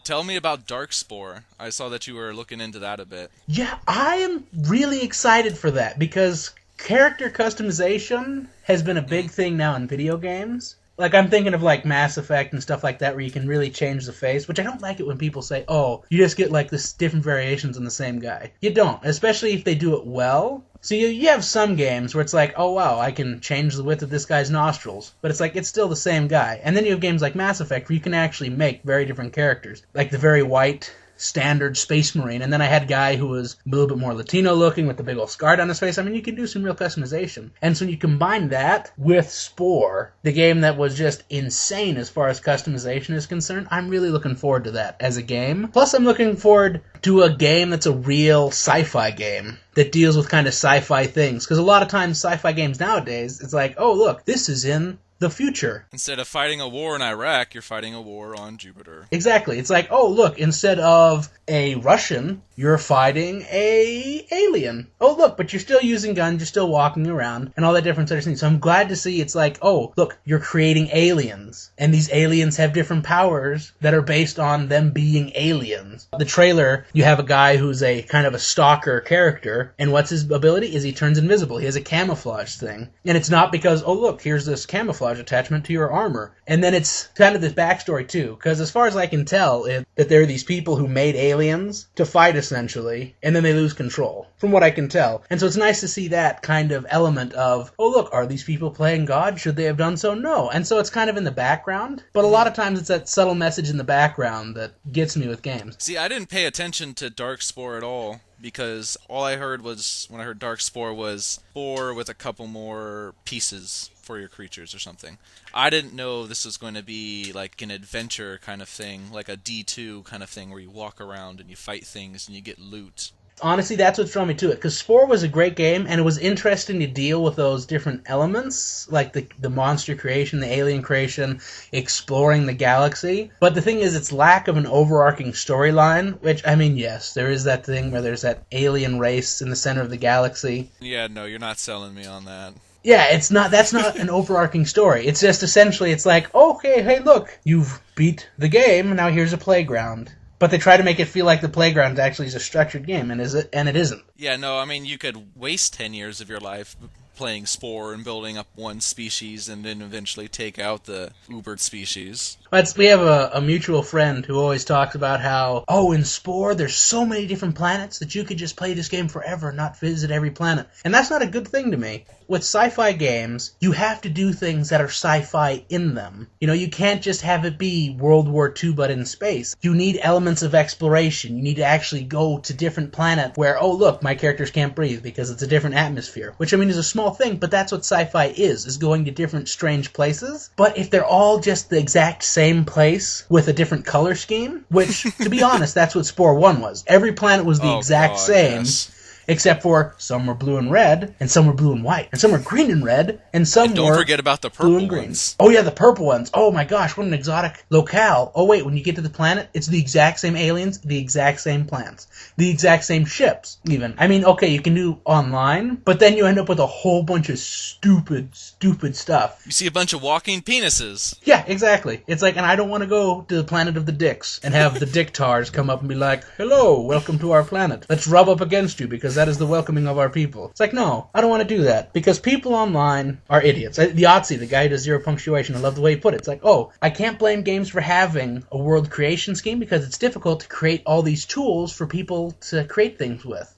Tell me about Dark Spore. I saw that you were looking into that a bit. Yeah, I am really excited for that because character customization has been a big thing now in video games. Like, I'm thinking of, like, Mass Effect and stuff like that where you can really change the face, which I don't like it when people say, oh, you just get, like, this different variations on the same guy. You don't, especially if they do it well. So you have some games where it's like, oh, wow, I can change the width of this guy's nostrils. But it's like, it's still the same guy. And then you have games like Mass Effect where you can actually make very different characters. Like the very white standard Space Marine, and then I had a guy who was a little bit more Latino looking with the big old scar down his face. I mean, you can do some real customization. And so when you combine that with Spore, the game that was just insane as far as customization is concerned, I'm really looking forward to that as a game. Plus, I'm looking forward to a game that's a real sci-fi game that deals with kind of sci-fi things. Because a lot of times sci-fi games nowadays, it's like, oh, look, this is in the future. Instead of fighting a war in Iraq, you're fighting a war on Jupiter. Exactly. It's like, oh, look, instead of a Russian, you're fighting a alien. Oh, look, but you're still using guns, you're still walking around, and all that different sort of things. So I'm glad to see it's like, oh, look, you're creating aliens, and these aliens have different powers that are based on them being aliens. The trailer, you have a guy who's a kind of a stalker character, and what's his ability? Is he turns invisible. He has a camouflage thing. And it's not because, oh, look, here's this camouflage attachment to your armor. And then it's kind of this backstory, too, because as far as I can tell, that there are these people who made aliens to fight, essentially, and then they lose control, from what I can tell. And so it's nice to see that kind of element of, oh, look, are these people playing God? Should they have done so? No. And so it's kind of in the background, but a lot of times it's that subtle message in the background that gets me with games. See, I didn't pay attention to Dark Spore at all, because all I heard was, when I heard Dark Spore, was Spore with a couple more pieces for your creatures or something. I didn't know this was going to be like an adventure kind of thing, like a D2 kind of thing where you walk around and you fight things and you get loot. Honestly, that's what's drawn me to it, because Spore was a great game, and it was interesting to deal with those different elements, like the monster creation, the alien creation, exploring the galaxy. But the thing is, its lack of an overarching storyline, which, I mean, yes, there is that thing where there's that alien race in the center of the galaxy. Yeah, no, you're not selling me on that. Yeah, that's not an overarching story. It's just essentially, it's like, okay, hey, look, you've beat the game, now here's a playground. But they try to make it feel like the playground actually is a structured game, and it isn't. Yeah, no, I mean, you could waste 10 years of your life playing Spore and building up one species and then eventually take out the Ubered species. We have a mutual friend who always talks about how, oh, in Spore, there's so many different planets that you could just play this game forever and not visit every planet. And that's not a good thing to me. With sci-fi games, you have to do things that are sci-fi in them. You know, you can't just have it be World War II but in space. You need elements of exploration. You need to actually go to different planets where, oh, look, my characters can't breathe because it's a different atmosphere. Which, I mean, is a small thing, but that's what sci-fi is going to different strange places. But if they're all just the exact same place with a different color scheme, which, to be honest, that's what Spore 1 was. Every planet was the exact same. Yes. Except for some were blue and red, and some were blue and white, and some were green and red, and some don't were forget about the purple blue and green. Ones. Oh yeah, the purple ones. Oh my gosh, what an exotic locale. Oh wait, when you get to the planet, it's the exact same aliens, the exact same plants, the exact same ships, even. I mean, okay, you can do online, but then you end up with a whole bunch of stupid stuff. You see a bunch of walking penises. Yeah, exactly. It's like, and I don't want to go to the planet of the dicks and have the dicktars come up and be like, hello, welcome to our planet. Let's rub up against you because that is the welcoming of our people. It's like, no, I don't want to do that because people online are idiots. The Otzi, the guy who does Zero Punctuation, I love the way he put it. It's like, oh, I can't blame games for having a world creation scheme because it's difficult to create all these tools for people to create things with.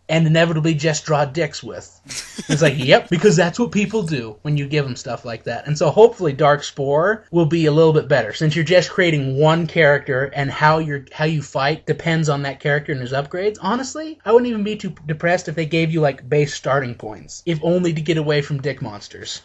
And inevitably just draw dicks with. It's like, yep, because that's what people do when you give them stuff like that. And so hopefully Dark Spore will be a little bit better. Since you're just creating one character and how you fight depends on that character and his upgrades, honestly, I wouldn't even be too depressed if they gave you like base starting points. If only to get away from dick monsters.